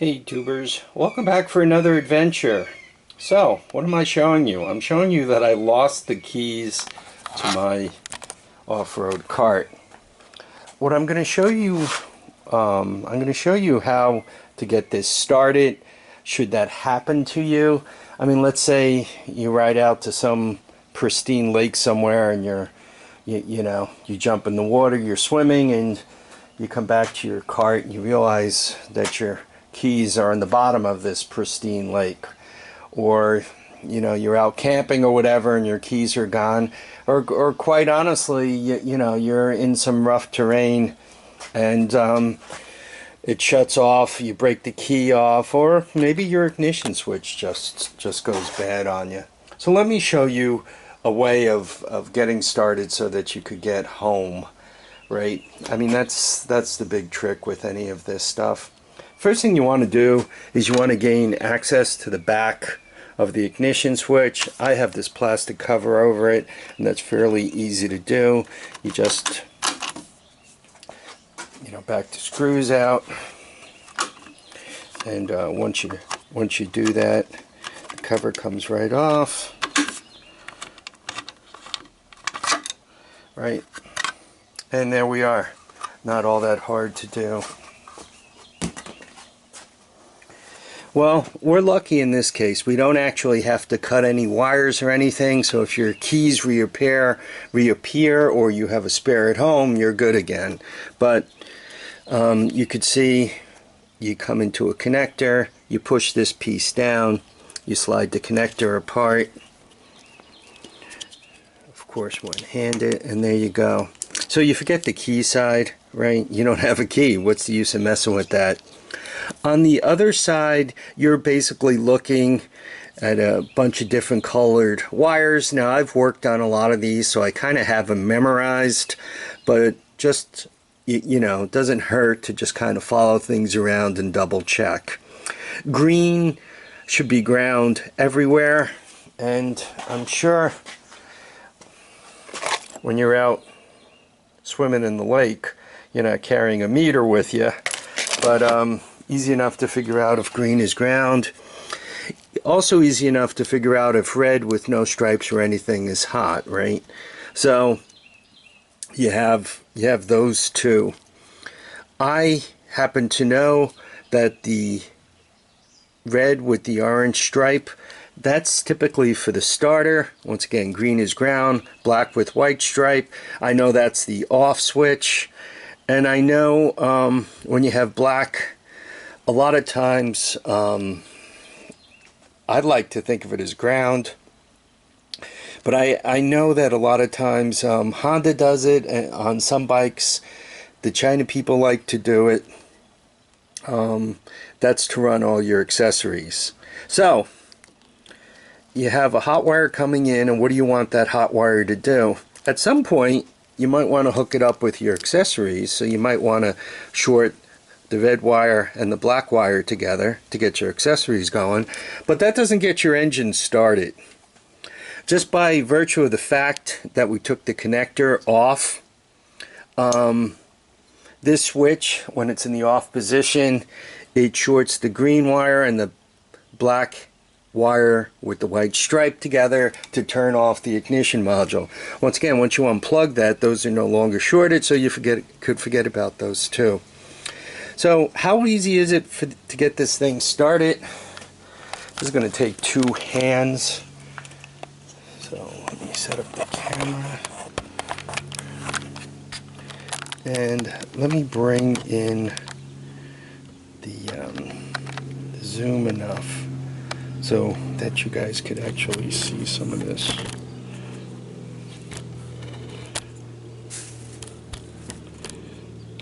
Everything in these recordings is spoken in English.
Hey tubers, welcome back for another adventure. So, what am I showing you? I'm showing you that I lost the keys to my off-road cart. What I'm going to show you, how to get this started. Should that happen to you, I mean, let's say you ride out to some pristine lake somewhere and you jump in the water, you're swimming, and you come back to your cart and you realize that your keys are in the bottom of this pristine lake, or you're out camping or whatever and your keys are gone, or quite honestly, you're in some rough terrain and it shuts off, you break the key off, or maybe your ignition switch just goes bad on you. So let me show you a way of getting started so that you could get home, right? I mean, that's the big trick with any of this stuff. First thing you want to do is you want to gain access to the back of the ignition switch. I have this plastic cover over it, and that's fairly easy to do. You just back the screws out, and once you do that, the cover comes right off, right? And there we are. Not all that hard to do. Well, we're lucky in this case. We don't actually have to cut any wires or anything, so if your keys reappear, or you have a spare at home, you're good again. But you could see, you come into a connector, you push this piece down, you slide the connector apart, of course one-handed, and there you go. So you forget the key side, right? You don't have a key. What's the use of messing with that? On the other side, you're basically looking at a bunch of different colored wires. Now, I've worked on a lot of these, so I kind of have them memorized, but just, it doesn't hurt to just kind of follow things around and double check. Green should be ground everywhere, and I'm sure when you're out swimming in the lake, you're not carrying a meter with you, but easy enough to figure out if green is ground. Also easy enough to figure out if red with no stripes or anything is hot, right? So you have those two. I happen to know that the red with the orange stripe, that's typically for the starter. Once again, green is ground, black with white stripe. I know that's the off switch. And I know when you have black, a lot of times I'd like to think of it as ground, but I know that a lot of times Honda does it, and on some bikes the China people like to do it. That's to run all your accessories. So you have a hot wire coming in, and what do you want that hot wire to do? At some point you might want to hook it up with your accessories, so you might want to short the red wire and the black wire together to get your accessories going, but that doesn't get your engine started. Just by virtue of the fact that we took the connector off, this switch, when it's in the off position, it shorts the green wire and the black wire with the white stripe together to turn off the ignition module. Once again, once you unplug that, those are no longer shorted, so you could forget about those too. So how easy is it to get this thing started? This is going to take two hands. So let me set up the camera. And let me bring in the zoom enough so that you guys could actually see some of this.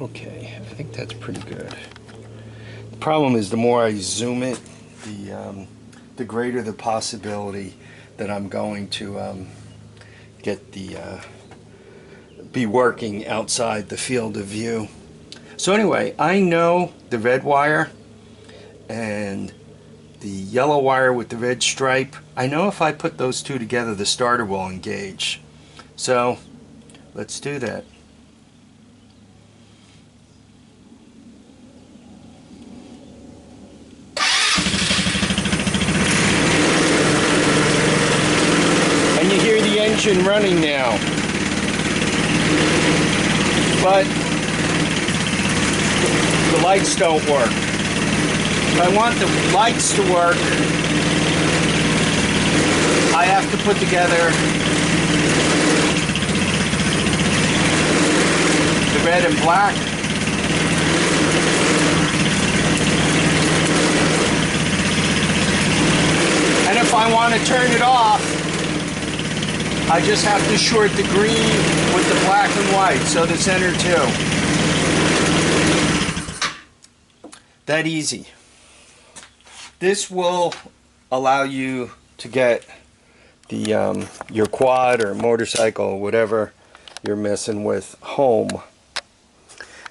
Okay, I think that's pretty good. The problem is the more I zoom it, the greater the possibility that I'm going to get be working outside the field of view. So anyway, I know the red wire and the yellow wire with the red stripe. I know if I put those two together, the starter will engage. So let's do that. engine running now. But the lights don't work. If I want the lights to work, I have to put together the red and black. And if I want to turn it off, I just have to short the green with the black and white, so the center too. That easy. This will allow you to get the your quad or motorcycle, whatever you're messing with, home.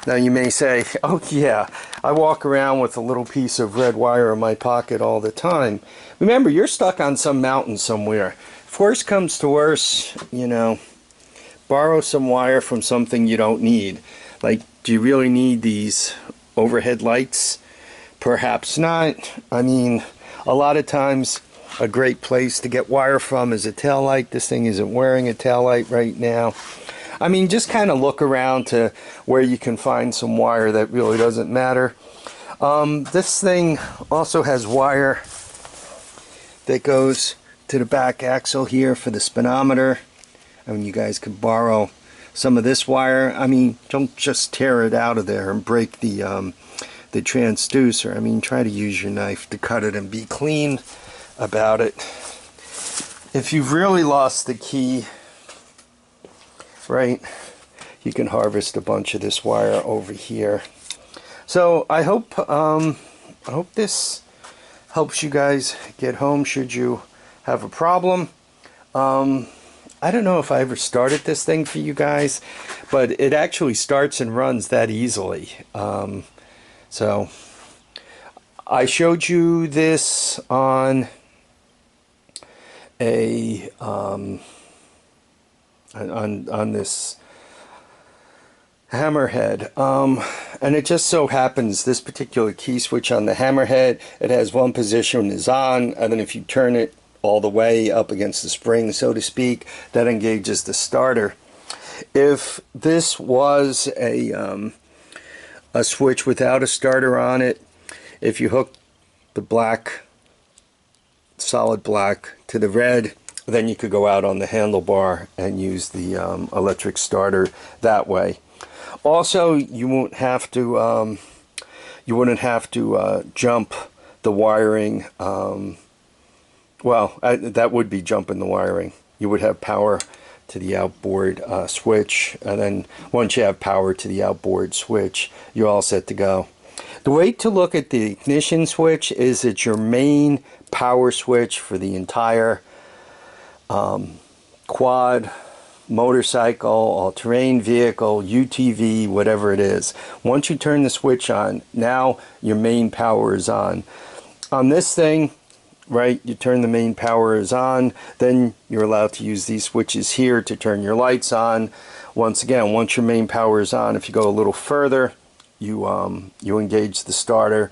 Now you may say, oh yeah, I walk around with a little piece of red wire in my pocket all the time. Remember, you're stuck on some mountain somewhere. If worse comes to worse, you know, borrow some wire from something you don't need. Like, do you really need these overhead lights? Perhaps not. I mean, a lot of times a great place to get wire from is a tail light. This thing isn't wearing a tail light right now. I mean, just kind of look around to where you can find some wire that really doesn't matter. This thing also has wire that goes to the back axle here for the speedometer. I mean, you guys could borrow some of this wire. I mean, don't just tear it out of there and break the transducer. I mean, try to use your knife to cut it and be clean about it. If you've really lost the key, right, you can harvest a bunch of this wire over here. So I hope this helps you guys get home should you have a problem. I don't know if I ever started this thing for you guys, but it actually starts and runs that easily. So I showed you this on a on this hammerhead, and it just so happens this particular key switch on the hammerhead, it has one position is on, and then if you turn it all the way up against the spring, so to speak, that engages the starter. If this was a switch without a starter on it, if you hook the black, solid black, to the red, then you could go out on the handlebar and use the electric starter that way. Also, you won't have to jump the wiring. Well, that would be jumping the wiring. You would have power to the outboard switch, and then once you have power to the outboard switch, you're all set to go. The way to look at the ignition switch is it's your main power switch for the entire quad, motorcycle, all-terrain vehicle, UTV, whatever it is. Once you turn the switch on, now your main power is on. On this thing, right, you turn the main power is on, then you're allowed to use these switches here to turn your lights on. Once again, once your main power is on, if you go a little further, you engage the starter.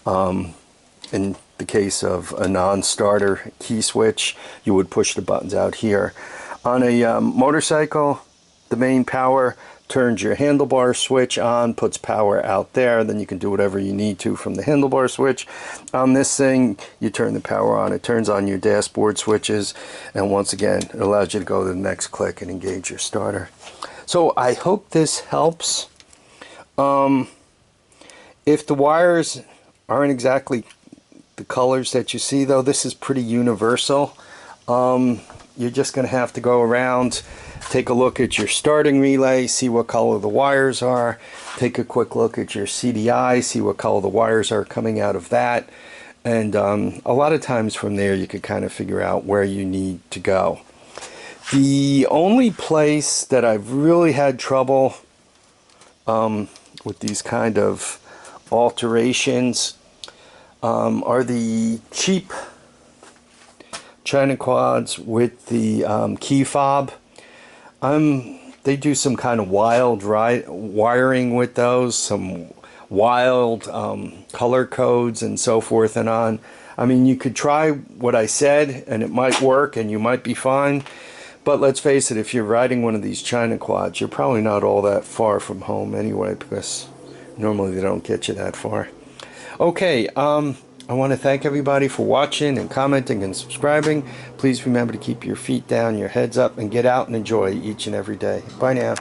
In the case of a non-starter key switch, you would push the buttons out here. On a motorcycle, the main power turns your handlebar switch on, puts power out there, then you can do whatever you need to from the handlebar switch. On this thing, you turn the power on, it turns on your dashboard switches, and once again, it allows you to go to the next click and engage your starter. So I hope this helps. If the wires aren't exactly the colors that you see, though, this is pretty universal. You're just going to have to go around, take a look at your starting relay, see what color the wires are, take a quick look at your CDI, see what color the wires are coming out of that, and a lot of times from there you could kind of figure out where you need to go. The only place that I've really had trouble with these kind of alterations are the cheap China quads with the key fob. They do some kind of wild wiring with those, some wild color codes and so forth and on. I mean, you could try what I said and it might work and you might be fine, But let's face it, if you're riding one of these China quads, you're probably not all that far from home anyway, because normally they don't get you that far. Okay, I want to thank everybody for watching and commenting and subscribing. Please remember to keep your feet down, your heads up, and get out and enjoy each and every day. Bye now.